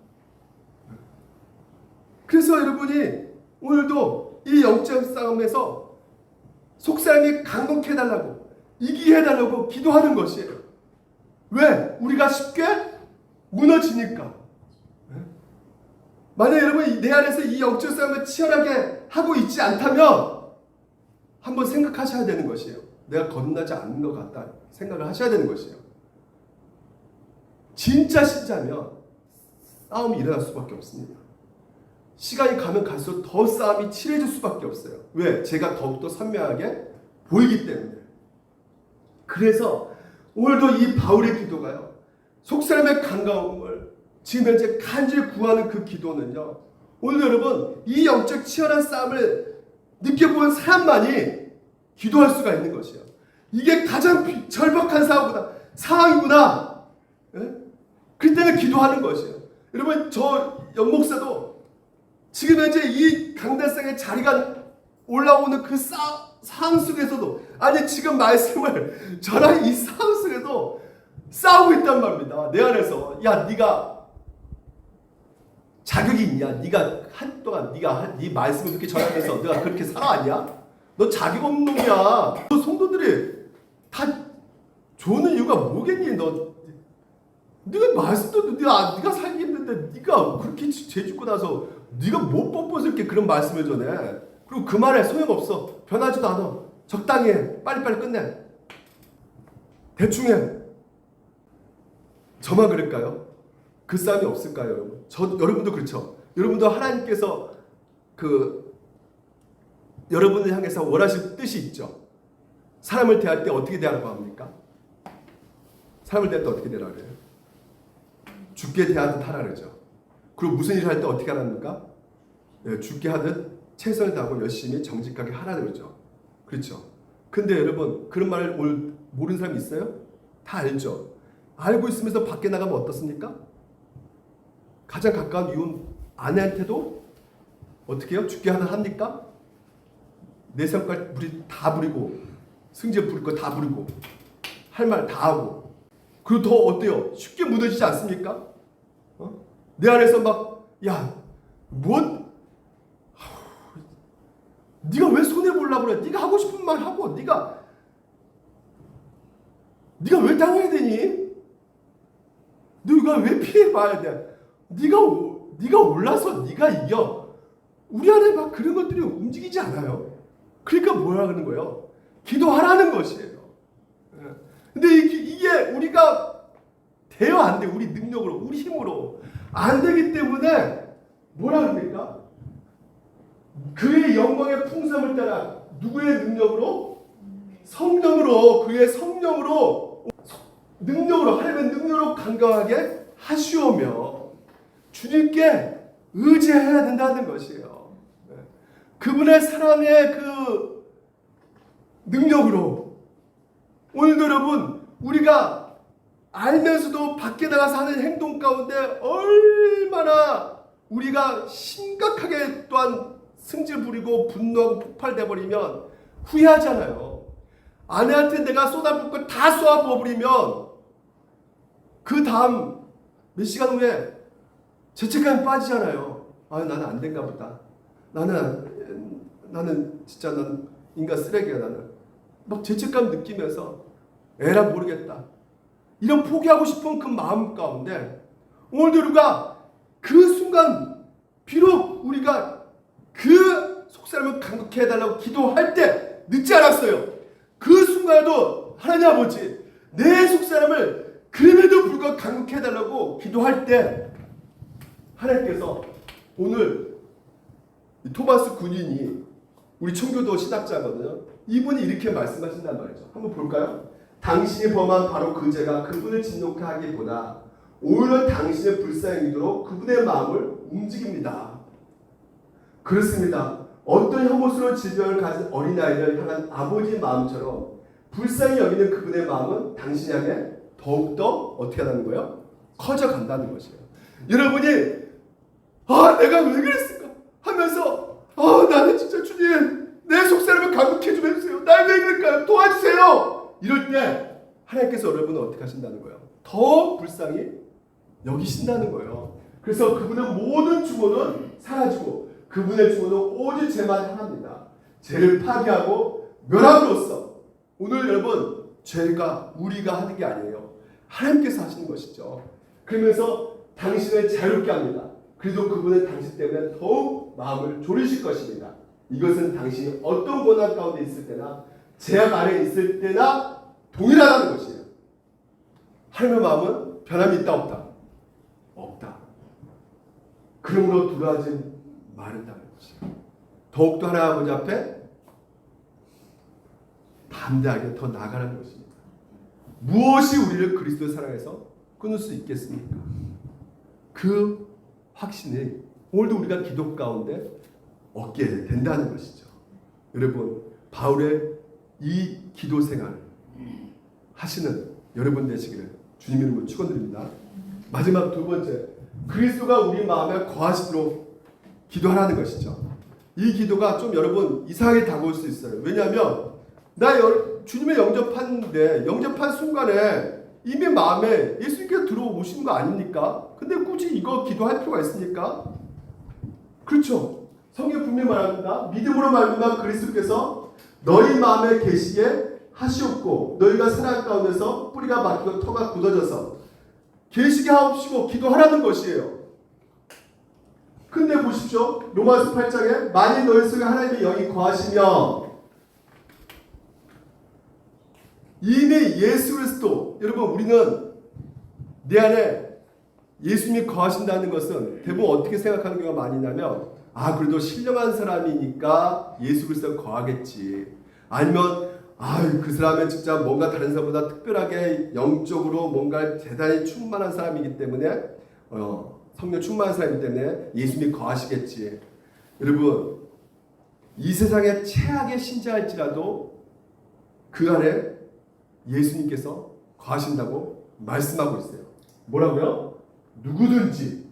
그래서 여러분이 오늘도 이 영적 싸움에서 속사람이 강독해달라고, 이기게 해달라고 기도하는 것이에요. 왜? 우리가 쉽게 무너지니까. 만약 여러분 내 안에서 이 영적 싸움을 치열하게 하고 있지 않다면 한번 생각하셔야 되는 것이에요. 내가 거듭나지 않는 것 같다 생각을 하셔야 되는 것이에요. 진짜 신자면 싸움이 일어날 수밖에 없습니다. 시간이 가면 갈수록 더 싸움이 치열해질 수밖에 없어요. 왜? 제가 더욱더 선명하게 보이기 때문에. 그래서 오늘도 이 바울의 기도가요, 속사람의 강가움을 지금 현재 간절히 구하는 그 기도는요, 오늘 여러분 이 영적 치열한 싸움을 느껴본 사람만이 기도할 수가 있는 것이에요. 이게 가장 절박한 상황이구나. 예? 그때는 기도하는 것이에요. 여러분 저 연목사도 지금 현재 이 강단상의 자리가 올라오는 그 상황 속에서도, 아니 지금 말씀을 저랑 이 상황 속에도 싸우고 있단 말입니다. 내 안에서 야 네가 자격이 있냐? 네가 한동안 네 말씀을 그렇게 전하면서 네가 그렇게 살아왔냐? 너 자격 없는 놈이야. 너 성도들이 다 좋은 이유가 뭐겠니? 네가 말씀도 네가 살기 힘든데 네가 그렇게 죄 짓고 나서 네가 못 뻔뻔스럽게 그런 말씀을 전해. 그리고 그 말에 소용없어. 변하지도 않아. 적당히 해. 빨리빨리 끝내. 대충 해. 저만 그럴까요? 그 싸움이 없을까요, 여러분? 여러분도 그렇죠. 여러분도 하나님께서 여러분을 향해서 원하실 뜻이 있죠. 사람을 대할 때 어떻게 대하라고 합니까? 사람을 대할 때 어떻게 대하라 그래요? 죽게 대하듯 하라 그러죠. 그리고 무슨 일을 할 때 어떻게 하랍니까? 네, 죽게 하듯 최선을 다하고 열심히 정직하게 하라 그러죠. 그렇죠. 근데 여러분 그런 말을 오늘 모르는 사람이 있어요? 다 알죠. 알고 있으면서 밖에 나가면 어떻습니까? 가장 가까운 이혼 아내한테도 어떻게 해요? 죽게 하듯 합니까? 내 성깔 다 부리고 승질 부릴 거 다 부리고 할 말 다 하고, 그리고 더 어때요? 쉽게 무너지지 않습니까? 내 안에서 막 네가 왜 손해보려고 그래? 네가 하고 싶은 말 하고 네가 왜 당해야 되니? 네가 왜 피해봐야 돼? 네가 올라서 네가 이겨. 우리 안에 막 그런 것들이 움직이지 않아요. 그러니까 뭐라 그러는 거예요? 기도하라는 것이에요. 근데 이게 우리가 돼요, 안 돼? 우리 능력으로, 우리 힘으로 안 되기 때문에 뭐라 그럽니까? 그의 영광의 풍성을 따라 누구의 능력으로? 성령으로, 그의 성령으로, 능력으로, 하나님의 능력으로 강건하게 하시오며 주님께 의지해야 된다는 것이에요. 그분의 사랑의 그 능력으로 오늘도 여러분 우리가 알면서도 밖에 나가서 하는 행동 가운데 얼마나 우리가 심각하게 또한 승질 부리고 분노하고 폭발돼 버리면 후회하잖아요. 아내한테 내가 쏟아부을 걸 다 쏟아부어버리면 그 다음 몇 시간 후에 죄책감에 빠지잖아요. 나는 안 된가 보다. 나는 진짜 난 인간 쓰레기야. 나는 막 죄책감 느끼면서 에라 모르겠다. 이런 포기하고 싶은 그 마음 가운데 오늘도 우리가 그 순간 비록 우리가 그 속사람을 강력해 해달라고 기도할 때 늦지 않았어요. 그 순간에도 하나님 아버지 내 속사람을 그럼에도 불구하고 강력해 해달라고 기도할 때 하나님께서 오늘 토마스 군인이 우리 청교도 신학자거든요. 이분이 이렇게 말씀하신단 말이죠. 한번 볼까요? 당신이 범한 바로 그 죄가 그분을 진노케 하기보다 오히려 당신의 불쌍히 이도록 그분의 마음을 움직입니다. 그렇습니다. 어떤 혐오스러운 질병을 가진 어린아이를 향한 아버지의 마음처럼 불쌍히 여기는 그분의 마음은 당신 향해 더욱더 어떻게 하는 거예요? 커져간다는 것이에요. 여러분이 내가 왜 그랬을까 하면서 나는 진짜 주님 내 속사람을 감격해 좀 해주세요. 날 왜 그럴까요? 도와주세요. 이럴 때 하나님께서 여러분을 어떻게 하신다는 거예요? 더 불쌍히 여기신다는 거예요. 그래서 그분은 모든 증오는 사라지고 그분의 증오는 오직 죄만 향합니다. 죄를 파괴하고 멸함으로써 오늘 여러분 죄가 우리가 하는 게 아니에요. 하나님께서 하시는 것이죠. 그러면서 당신을 자유롭게 합니다. 그래도 그분은 당신 때문에 더욱 마음을 졸이실 것입니다. 이것은 당신이 어떤 고난 가운데 있을 때나 제약 아래 있을 때나 동일하다는 것이에요. 하나님의 마음은 변함이 있다 없다? 없다. 그러므로 두려워하지 말은다는 것이에요. 더욱더 하나님 아버지 앞에 담대하게 더 나아가는 것입니다. 무엇이 우리를 그리스도의 사랑에서 끊을 수 있겠습니까? 그 확신이 오늘도 우리가 기도 가운데 얻게 된다는 것이죠. 여러분, 바울의 이 기도 생활 하시는 여러분 되시기를 주님 이름으로 축원드립니다. 마지막 두 번째, 그리스도가 우리 마음에 거하시도록 기도하라는 것이죠. 이 기도가 좀 여러분 이상하게 다가올 수 있어요. 왜냐하면 나 주님을 영접하는데 영접한 순간에 이미 마음에 예수님께서 들어오시는 거 아닙니까? 근데 굳이 이거 기도할 필요가 있습니까? 그렇죠. 성경 분명히 말합니다. 믿음으로 말미암아 그리스도께서 너희 마음에 계시게 하시옵고 너희가 사랑 가운데서 뿌리가 박히고 터가 굳어져서 계시게 하옵시고 기도하라는 것이에요. 근데 보십시오. 로마서 8장에 만일 너희 속에 하나님의 영이 거하시며 이미 예수 그리스도, 여러분 우리는 내 안에 예수님이 거하신다는 것은 대부분 어떻게 생각하는 경우가 많이 나면 그래도 신령한 사람이니까 예수 그리스도가 거하겠지. 아니면 그 사람은 진짜 뭔가 다른 사람보다 특별하게 영적으로 뭔가 대단히 충만한 사람이기 때문에 성령 충만한 사람이기 때문에 예수님이 거하시겠지. 여러분 이 세상에 최악의 신자일지라도 그 안에 예수님께서 거하신다고 말씀하고 있어요. 뭐라고요? 누구든지예요.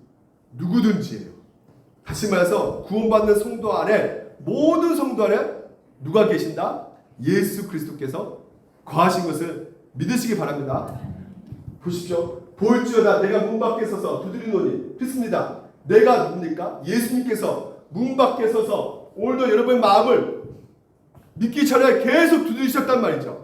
다시 말해서 구원받는 성도 안에 모든 성도 안에 누가 계신다? 예수 그리스도께서 거하신 것을 믿으시기 바랍니다. 보십시오. 볼지어다 내가 문 밖에 서서 두드리노니 듣습니다. 내가 누굽니까? 예수님께서 문 밖에 서서 오늘도 여러분의 마음을 믿기 전에 계속 두드리셨단 말이죠.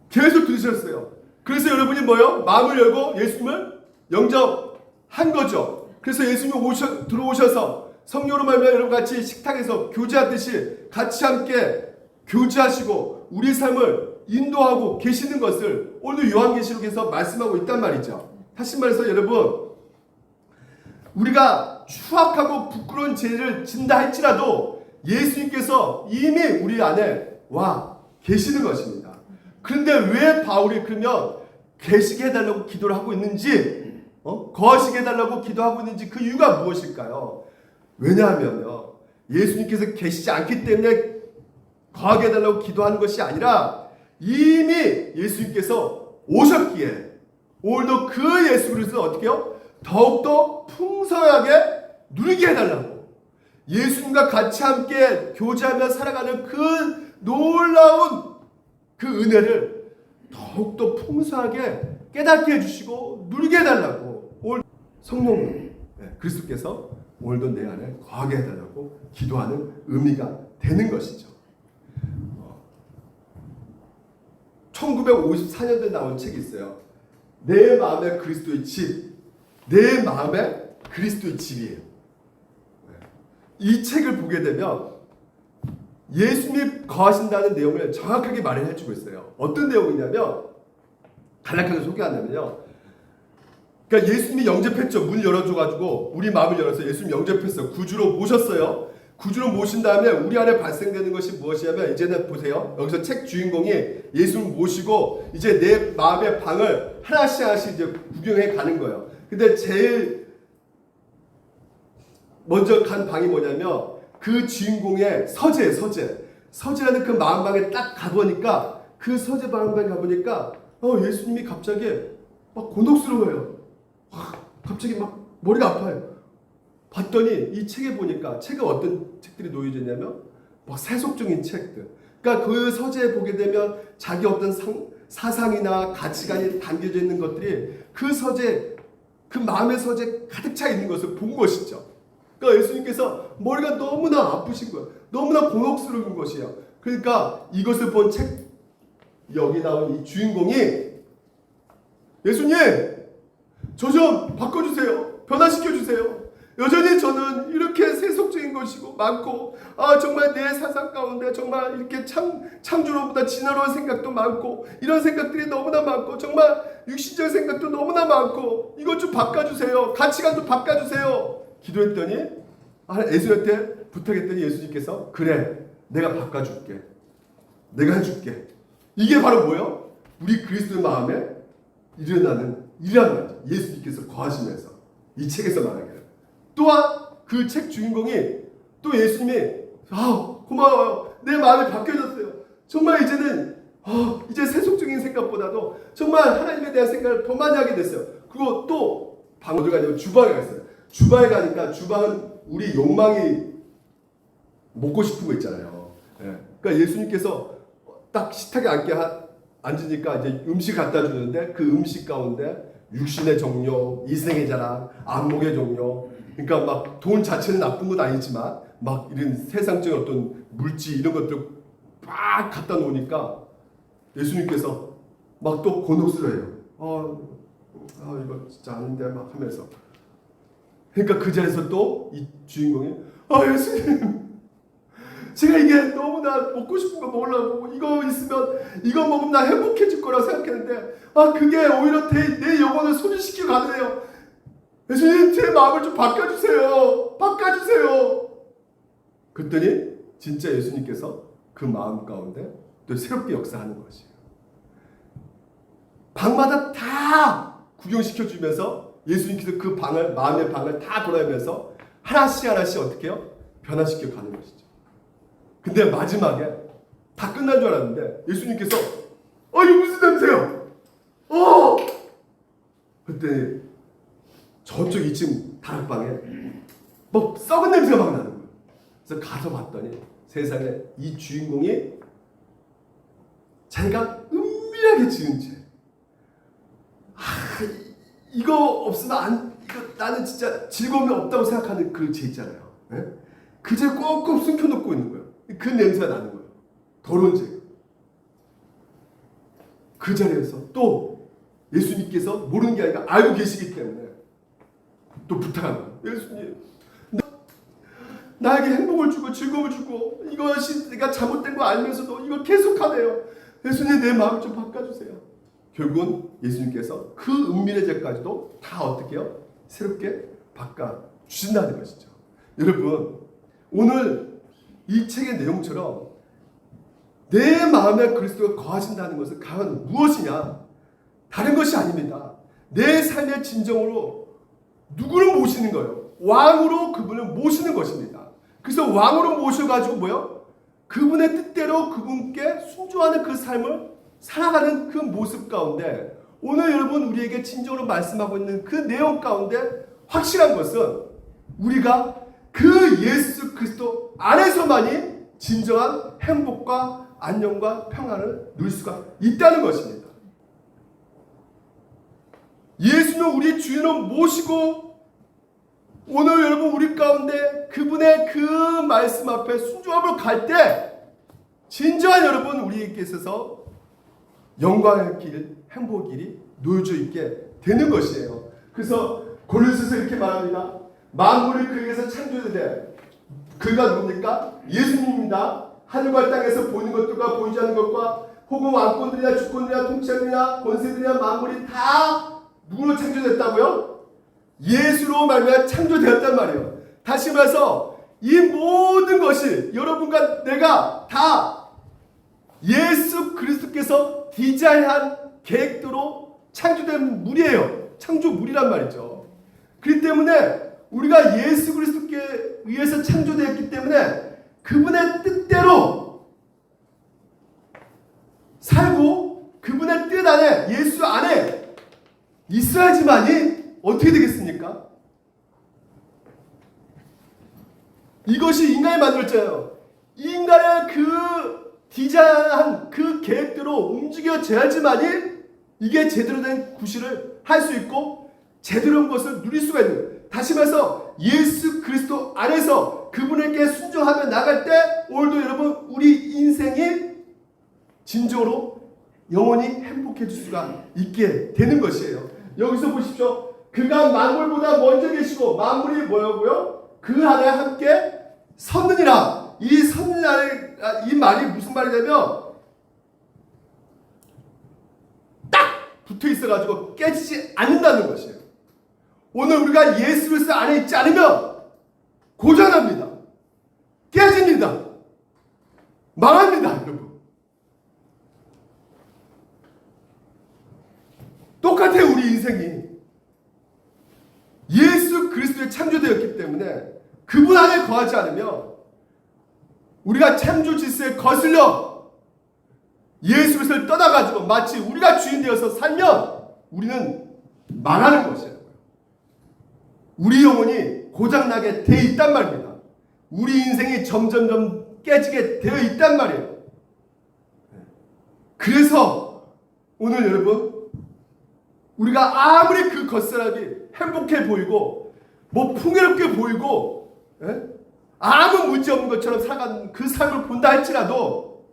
계속 두드리셨어요. 그래서 여러분이 뭐요? 마음을 열고 예수님을 영접한 거죠. 그래서 예수님이 들어오셔서 성령으로 말미암아 여러분 같이 식탁에서 교제하듯이 같이 함께 교제하시고 우리 삶을 인도하고 계시는 것을 오늘 요한계시록에서 말씀하고 있단 말이죠. 다시 말해서 여러분 우리가 추악하고 부끄러운 죄를 진다 할지라도 예수님께서 이미 우리 안에 와 계시는 것입니다. 그런데 왜 바울이 그러면 계시게 해달라고 기도를 하고 있는지 거하시게 해달라고 기도하고 있는지 그 이유가 무엇일까요? 왜냐하면요 예수님께서 계시지 않기 때문에 거하게 해달라고 기도하는 것이 아니라 이미 예수님께서 오셨기에 오늘도 그 예수 그리스도를 어떻게 해요? 더욱더 풍성하게 누리게 해달라고 예수님과 같이 함께 교제하며 살아가는 그 놀라운 그 은혜를 더욱더 풍성하게 깨닫게 해주시고 누리게 해달라고 오늘 성령 그리스도께서 오늘도 내 안에 거하게 해달라고 기도하는 의미가 되는 것이죠. 1954년도에 나온 책이 있어요. 내 마음에 그리스도의 집. 내 마음에 그리스도의 집이에요. 이 책을 보게 되면 예수님이 거하신다는 내용을 정확하게 말을 해주고 있어요. 어떤 내용이냐면 간략하게 소개한다면요. 그러니까 예수님이 영접했죠. 문 열어줘가지고 우리 마음을 열어서 예수님 영접했어요. 구주로 모셨어요. 구주로 모신 다음에 우리 안에 발생되는 것이 무엇이냐면 이제는 보세요. 여기서 책 주인공이 예수를 모시고 이제 내 마음의 방을 하나씩 이제 구경해 가는 거예요. 근데 제일 먼저 간 방이 뭐냐면 그 주인공의 서재라는 그 마음방에 딱 가보니까 그 서재 마음방에 가보니까 예수님이 갑자기 막 곤혹스러워요. 갑자기 막 머리가 아파요. 봤더니 이 책에 보니까 책에 어떤 책들이 놓여져 있냐면 막 세속적인 책들, 그러니까 그 서재에 보게 되면 자기 어떤 사상이나 가치관이 담겨져 있는 것들이 그 서재, 그 마음의 서재에 가득 차 있는 것을 본 것이죠. 그러니까 예수님께서 머리가 너무나 아프신 거예요. 너무나 곤혹스러운 것이에요. 그러니까 이것을 본 여기 나온 이 주인공이 예수님, 저 좀 바꿔주세요. 변화시켜주세요. 여전히 저는 이렇게 세속적인 것이고 많고 정말 내 사상 가운데 정말 이렇게 창조로보다 진화로운 생각도 많고 이런 생각들이 너무나 많고 정말 육신적 생각도 너무나 많고 이것 좀 바꿔주세요. 가치관도 바꿔주세요. 기도했더니 예수님한테 부탁했더니 예수님께서 그래 내가 바꿔줄게. 내가 해줄게. 이게 바로 뭐예요? 우리 그리스도의 마음에 일어나는 일이란 말이죠. 예수님께서 거하시면서 이 책에서 말하기를. 또한 그 책 주인공이 또 예수님이 고마워요. 내 마음이 바뀌어졌어요. 정말 이제는 이제 세속적인 생각보다도 정말 하나님에 대한 생각을 더 많이 하게 됐어요. 그리고 또 어디 가냐면 주방에 갔어요. 주방에 가니까 주방은 우리 욕망이 먹고 싶은 거 있잖아요. 그러니까 예수님께서 딱 식탁에 앉으니까 이제 음식 갖다 주는데 그 음식 가운데 육신의 종료, 이생의 자랑, 안목의 종료, 그러니까 막 돈 자체는 나쁜 건 아니지만 막 이런 세상적인 어떤 물질 이런 것들 막 갖다 놓으니까 예수님께서 막 또 곤혹스러워요. 이거 진짜 아닌데 막 하면서. 그러니까 그 자리에서 또 이 주인공이 예수님, 제가 이게 너무나 먹고 싶은 거 먹으려고 이거 있으면 이거 먹으면 나 행복해질 거라 생각했는데 그게 오히려 내 영혼을 소진시키고 가네요. 예수님 제 마음을 좀 바꿔주세요. 바꿔주세요. 그랬더니 진짜 예수님께서 그 마음 가운데 또 새롭게 역사하는 것이에요. 방마다 다 구경시켜주면서 예수님께서 그 방을, 마음의 방을 다 돌아가면서 하나씩 어떻게 해요? 변화시켜 가는 것이죠. 근데 마지막에 다 끝난 줄 알았는데 예수님께서 이거 무슨 냄새요? 그때 저쪽 2층 다락방에 뭐 썩은 냄새가 막 나는 거예요. 그래서 가서 봤더니 세상에 이 주인공이 자기가 은밀하게 지은 죄. 이거 없으면 나는 진짜 즐거움이 없다고 생각하는 그 죄 있잖아요. 그 죄 꽁꽁 숨겨놓고 있는 거예요. 그 냄새가 나는 거예요. 더러운 죄. 그 자리에서 또 예수님께서 모르는 게 아니라 알고 계시기 때문에 또 부탁한 거예요. 예수님, 나에게 행복을 주고 즐거움을 주고 이것이 내가 잘못된 거 알면서도 이걸 계속하네요. 예수님 내 마음을 좀 바꿔주세요. 결국은 예수님께서 그 은밀의 죄까지도 다 어떻게 해요? 새롭게 바꿔주신다는 것이죠. 여러분, 오늘 이 책의 내용처럼 내 마음에 그리스도가 거하신다는 것은 과연 무엇이냐? 다른 것이 아닙니다. 내 삶의 진정으로 누구를 모시는 거예요? 왕으로 그분을 모시는 것입니다. 그래서 왕으로 모셔가지고 뭐요? 그분의 뜻대로 그분께 순종하는 그 삶을 살아가는 그 모습 가운데 오늘 여러분 우리에게 진정으로 말씀하고 있는 그 내용 가운데 확실한 것은 우리가 그 예수 그리스도 안에서만이 진정한 행복과 안녕과 평안을 누릴 수가 있다는 것입니다. 예수는 우리 주인을 모시고 오늘 여러분 우리 가운데 그분의 그 말씀 앞에 순종함으로 갈 때 진정한 여러분 우리에게 있어서 영광의 길, 행복의 길이 놓여져 있게 되는 것이에요. 그래서 고린도서에서 이렇게 말합니다. 만물이 그에게서 창조되되 그가 누굽니까? 예수님입니다. 하늘과 땅에서 보이는 것들과 보이지 않는 것과 혹은 왕권들이나 주권들이나 통치자들이나 권세들이나 만물이 다 누구로 창조됐다고요? 예수로 말미암아 창조되었단 말이에요. 다시 말해서 이 모든 것이 여러분과 내가 다 예수 그리스도께서 디자인한 계획대로 창조된 물이에요. 창조물이란 말이죠. 그렇기 때문에 우리가 예수 그리스도께 의해서 창조되었기 때문에 그분의 뜻대로 살고 그분의 뜻 안에 예수 안에 있어야지만이 어떻게 되겠습니까? 이것이 인간이 만들었잖아요. 인간의 그 디자인한 그 계획대로 움직여져야지만이 이게 제대로 된 구실을 할 수 있고 제대로 된 것을 누릴 수가 있는 거예요. 다시 말해서 예수 그리스도 안에서 그분에게 순종하며 나갈 때 오늘도 여러분 우리 인생이 진정으로 영원히 행복해질 수가 있게 되는 것이에요. 여기서 보십시오. 그가 만물보다 먼저 계시고 만물이 뭐라고요? 그 안에 함께 섰느니라. 이 섰느니라 이 말이 무슨 말이냐면 딱 붙어 있어가지고 깨지지 않는다는 것이에요. 오늘 우리가 예수 그리스도 안에 있지 않으면 고장납니다. 깨집니다. 망합니다, 여러분. 똑같아요, 우리 인생이. 예수 그리스도에 창조되었기 때문에 그분 안에 거하지 않으면 우리가 창조 질서에 거슬려 예수 그리스도를 떠나가지고 마치 우리가 주인 되어서 살면 우리는 망하는 것이에요. 우리 영혼이 고장나게 되어 있단 말입니다. 우리 인생이 점점점 깨지게 되어 있단 말이에요. 그래서 오늘 여러분 우리가 아무리 그 겉사람이 행복해 보이고 뭐 풍요롭게 보이고 아무 문제 없는 것처럼 살아가는 그 삶을 본다 할지라도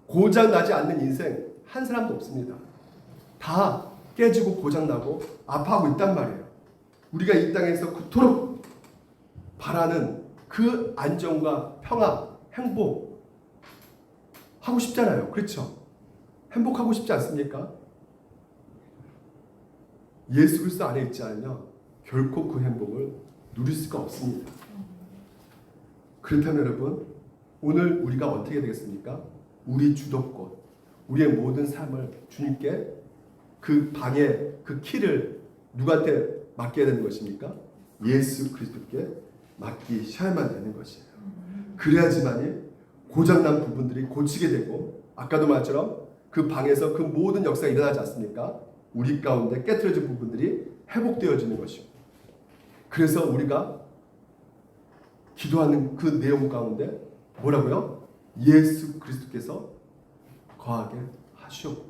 고장나지 않는 인생 한 사람도 없습니다. 다 깨지고 고장나고 아파하고 있단 말이에요. 우리가 이 땅에서 그토록 바라는 그 안정과 평화, 행복 하고 싶잖아요. 그렇죠? 행복하고 싶지 않습니까? 예수 그리스도 안에 있지 않으면 결코 그 행복을 누릴 수가 없습니다. 그렇다면 여러분 오늘 우리가 어떻게 되겠습니까? 우리 주도권, 우리의 모든 삶을 주님께 그 방의 그 키를 누구한테 맡겨야 되는 것입니까? 예수 그리스도께 맡기셔야만 되는 것이에요. 그래야지만이 고장난 부분들이 고치게 되고 아까도 말처럼 그 방에서 그 모든 역사가 일어나지 않습니까? 우리 가운데 깨트려진 부분들이 회복되어지는 것이고 그래서 우리가 기도하는 그 내용 가운데 뭐라고요? 예수 그리스도께서 거하게 하시옵고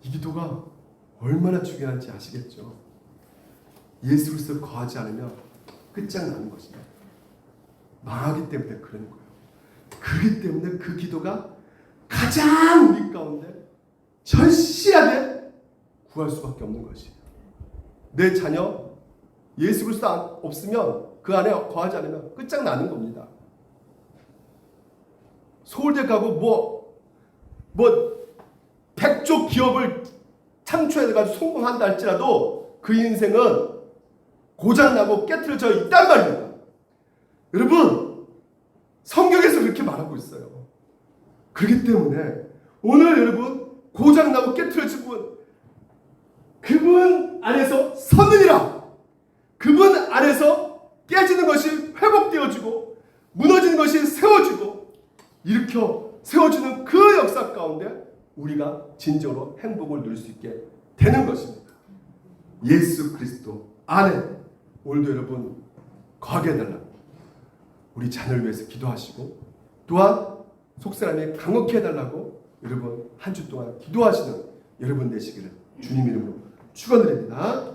이 기도가 얼마나 중요한지 아시겠죠? 예수 그리스도 거하지 않으면 끝장나는 것입니다. 망하기 때문에 그런 거예요. 그렇기 때문에 그 기도가 가장 우리 가운데 절실하게 구할 수밖에 없는 것이에요. 내 자녀 예수 그리스도 없으면 그 안에 거하지 않으면 끝장나는 겁니다. 서울대 가고 뭐 100조 기업을 창출해가지고 성공한다 할지라도 그 인생은 고장나고 깨트려져 있단 말입니다. 여러분 성경에서 그렇게 말하고 있어요. 그렇기 때문에 오늘 여러분 고장나고 깨트려진 분 그분 안에서 섰느니라. 그분 안에서 깨지는 것이 회복되어지고 무너지는 것이 세워지고 일으켜 세워지는 그 역사 가운데 우리가 진정으로 행복을 누릴 수 있게 되는 것입니다. 예수 그리스도 안에 오늘도 여러분 거하게 해달라고 우리 자녀를 위해서 기도하시고 또한 속사람이 강력히 해달라고 여러분 한 주 동안 기도하시는 여러분 되시기를 주님 이름으로 축원드립니다.